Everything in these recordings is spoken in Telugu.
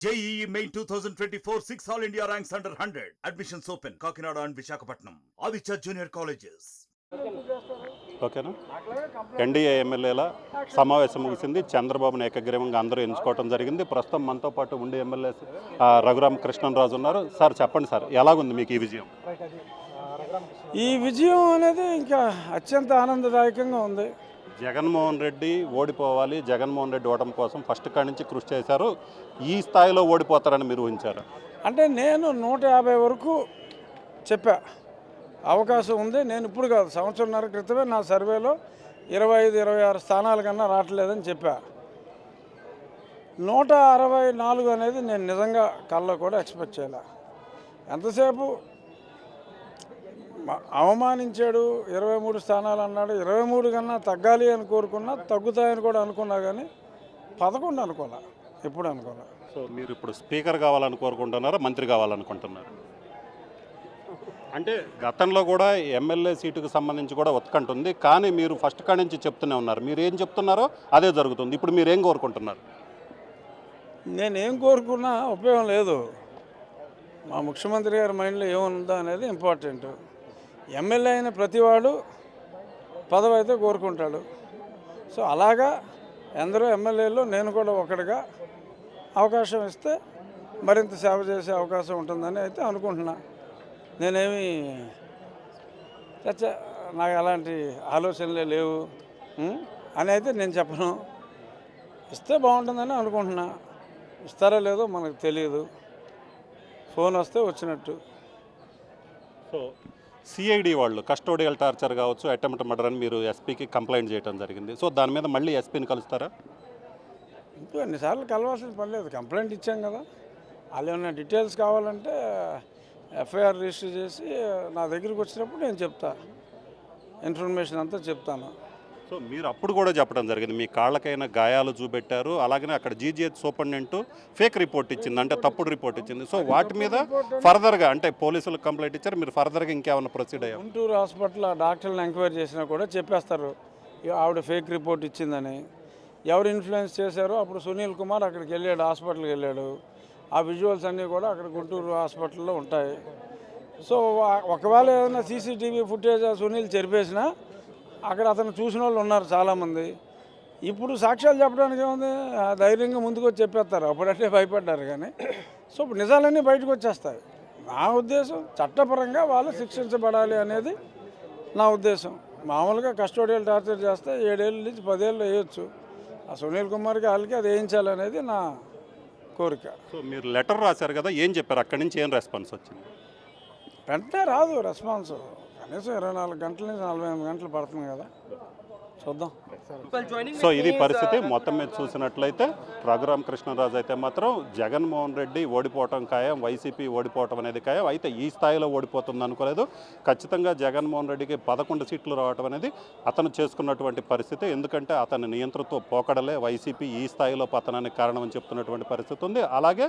JEE Main 2024 6 All India ranks under 100. Admissions open. Kakinada and Visakhapatnam. Aditya Junior Colleges. ఓకేనా. ఎన్డీఏ ఎమ్మెల్యేల సమావేశం ముగిసింది. చంద్రబాబును ఏకగ్రీవంగా అందరూ ఎంచుకోవడం జరిగింది. ప్రస్తుతం మనతో పాటు ఉండే ఎమ్మెల్యే రఘురామ కృష్ణరాజు ఉన్నారు. సార్ చెప్పండి సార్, ఎలాగుంది మీకు ఈ విజయం? ఈ విజయం అనేది ఇంకా అత్యంత ఆనందదాయకంగా ఉంది. జగన్మోహన్ రెడ్డి ఓడిపోవాలి, జగన్మోహన్ రెడ్డి ఓటమి కోసం ఫస్ట్ కాడి నుంచి కృషి చేశారు. ఈ స్థాయిలో ఓడిపోతారని మీరు ఊహించారు? అంటే నేను 150 వరకు చెప్పా, అవకాశం ఉంది. నేను ఇప్పుడు కాదు, సంవత్సరంన్నర క్రితమే నా సర్వేలో 25-26 స్థానాల కన్నా రావట్లేదని చెప్పా. 164 అనేది నేను నిజంగా కళ్ళలో కూడా ఎక్స్పెక్ట్ చేయలే. ఎంతసేపు అవమానించాడు, 23 స్థానాలు అన్నాడు. 23 కన్నా తగ్గాలి అని కోరుకున్నా, తగ్గుతాయని కూడా అనుకున్నా, కానీ 11 అనుకోలే, ఎప్పుడు అనుకోలే. సో మీరు ఇప్పుడు స్పీకర్ కావాలని కోరుకుంటున్నారా, మంత్రి కావాలనుకుంటున్నారు? అంటే గతంలో కూడా ఎమ్మెల్యే సీటుకు సంబంధించి కూడా ఉత్కంఠ ఉంది, కానీ మీరు ఫస్ట్ కాడి నుంచి చెప్తూనే ఉన్నారు. మీరు ఏం చెప్తున్నారో అదే జరుగుతుంది. ఇప్పుడు మీరు ఏం కోరుకుంటున్నారు? నేనేం కోరుకున్నా ఉపయోగం లేదు. మా ముఖ్యమంత్రి గారి మైండ్లో ఏముందో అనేది ఇంపార్టెంట్. ఎమ్మెల్యే అయిన ప్రతివాడు పదవి అయితే కోరుకుంటాడు. సో అలాగా ఎందరో ఎమ్మెల్యేలు నేను కూడా ఒకటిగా అవకాశం ఇస్తే మరింత సేవ చేసే అవకాశం ఉంటుందని అయితే అనుకుంటున్నా. నేనేమి నాకు అలాంటి ఆలోచనలే లేవు అని అయితే నేను చెప్పను. ఇస్తే బాగుంటుందని అనుకుంటున్నా. ఇస్తారో లేదో మనకు తెలియదు. ఫోన్ వస్తే వచ్చినట్టు. సో సిఐడి వాళ్ళు కస్టోడియల్ టార్చర్ కావచ్చు, అటెంప్ట్ మర్డర్ అని మీరు ఎస్పీకి కంప్లైంట్ చేయడం జరిగింది. సో దాని మీద మళ్ళీ ఎస్పీని కలుస్తారా? ఇంకో ఎన్నిసార్లు కలవాల్సిన పని లేదు, కంప్లైంట్ ఇచ్చాం కదా. వాళ్ళు ఏమైనా డీటెయిల్స్ కావాలంటే ఎఫ్ఐఆర్ రిజిస్టర్ చేసి నా దగ్గరికి వచ్చినప్పుడు నేను చెప్తా, ఇన్ఫర్మేషన్ అంతా చెప్తాను. సో మీరు అప్పుడు కూడా చెప్పడం జరిగింది, మీ కాళ్ళకైనా గాయాలు చూపెట్టారు. అలాగనే అక్కడ జీజీహెచ్ సూపరింటెండెంట్ ఫేక్ రిపోర్ట్ ఇచ్చింది, అంటే తప్పుడు రిపోర్ట్ ఇచ్చింది. సో వాటి మీద ఫర్దర్గా అంటే పోలీసులకు కంప్లైంట్ ఇచ్చారు, మీరు ఫర్దర్గా ఇంకేమైనా ప్రొసీడ్ అయ్యారు? గుంటూరు హాస్పిటల్ డాక్టర్లను ఎంక్వైరీ చేసినా కూడా చెప్పేస్తారు ఆవిడ ఫేక్ రిపోర్ట్ ఇచ్చిందని. ఎవరు ఇన్ఫ్లుయెన్స్ చేశారో అప్పుడు సునీల్ కుమార్ అక్కడికి వెళ్ళాడు, హాస్పిటల్కి వెళ్ళాడు. ఆ విజువల్స్ అన్నీ కూడా అక్కడ గుంటూరు హాస్పిటల్లో ఉంటాయి. సో ఒకవేళ ఏదైనా సీసీటీవీ ఫుటేజ్ సునీల్ చెరిపేసినా అక్కడ అతను చూసిన వాళ్ళు ఉన్నారు చాలామంది. ఇప్పుడు సాక్ష్యాలు చెప్పడానికి ఏముంది, ధైర్యంగా ముందుకు వచ్చి చెప్పేస్తారు. అప్పుడంటే భయపడ్డారు, కానీ సో ఇప్పుడు నిజాలన్నీ బయటకు వచ్చేస్తాయి. నా ఉద్దేశం చట్టపరంగా వాళ్ళు శిక్షించబడాలి అనేది నా ఉద్దేశం. మామూలుగా కస్టోడియల్ టార్చర్ చేస్తే 7 ఏళ్ళ నుంచి 10 ఏళ్ళు వేయొచ్చు. ఆ సునీల్ కుమార్కి వాళ్ళకి అది వేయించాలనేది నా కోరిక. సో మీరు లెటర్ రాశారు కదా, ఏం చెప్పారు? అక్కడి నుంచి ఏం రెస్పాన్స్ వచ్చింది? వెంటనే రాదు రెస్పాన్స్. కనీసం 24 గంటల నుంచి 48 గంటలు పడుతుంది కదా, చూద్దాం. సో ఇది పరిస్థితి. మొత్తం మీద చూసినట్లయితే రఘురామ కృష్ణరాజు అయితే మాత్రం జగన్మోహన్ రెడ్డి ఓడిపోవటం ఖాయం, వైసీపీ ఓడిపోవటం అనేది ఖాయం. అయితే ఈ స్థాయిలో ఓడిపోతుంది అనుకోలేదు. ఖచ్చితంగా జగన్మోహన్ రెడ్డికి 11 సీట్లు రావటం అనేది అతను చేసుకున్నటువంటి పరిస్థితి. ఎందుకంటే అతని నియంత్రణతో పోకడలే వైసీపీ ఈ స్థాయిలో పతనానికి కారణం అని చెప్తున్నటువంటి పరిస్థితి ఉంది. అలాగే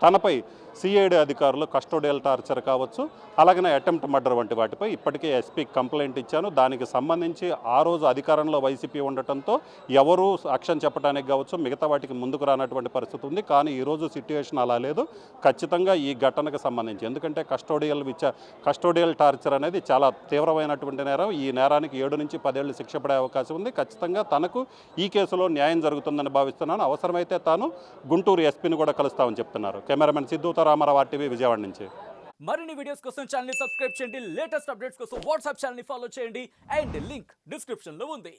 తనపై సిఐడి అధికారులు కస్టోడియల్ టార్చర్ కావచ్చు, అలాగనే అటెంప్ట్ మర్డర్ వంటి వాటిపై ఇప్పటికే ఎస్పీకి కంప్లైంట్ ఇచ్చాను. దానికి సంబంధించి ఆ రోజు అధికారంలో వైసీపీ ఉండటంతో ఎవరు సాక్ష్యం చెప్పడానికి కావచ్చు, మిగతా వాటికి ముందుకు రానటువంటి పరిస్థితి ఉంది. కానీ ఈరోజు సిట్యుయేషన్ అలా లేదు. ఖచ్చితంగా ఈ ఘటనకు సంబంధించి, ఎందుకంటే కస్టోడియల్ టార్చర్ అనేది చాలా తీవ్రమైనటువంటి నేరం. ఈ నేరానికి 7 నుంచి 10 ఏళ్ళు శిక్ష పడే అవకాశం ఉంది. ఖచ్చితంగా తనకు ఈ కేసులో న్యాయం జరుగుతుందని భావిస్తున్నాను. అవసరమైతే తాను గుంటూరు ఎస్పీని కూడా కలుస్తామని చెప్తున్నారు. కెమెరామెన్ సిద్ధుతో రామారావు, RTV, విజయవాడ నుంచి. మరిన్ని వీడియోస్ కోసం ఛానల్ ని సబ్స్క్రైబ్ చేయండి. లేటెస్ట్ అప్డేట్స్ కోసం వాట్సాప్ ఛానల్ ని ఫాలో చేయండి. అండ్ లింక్ డిస్క్రిప్షన్ లో ఉంది.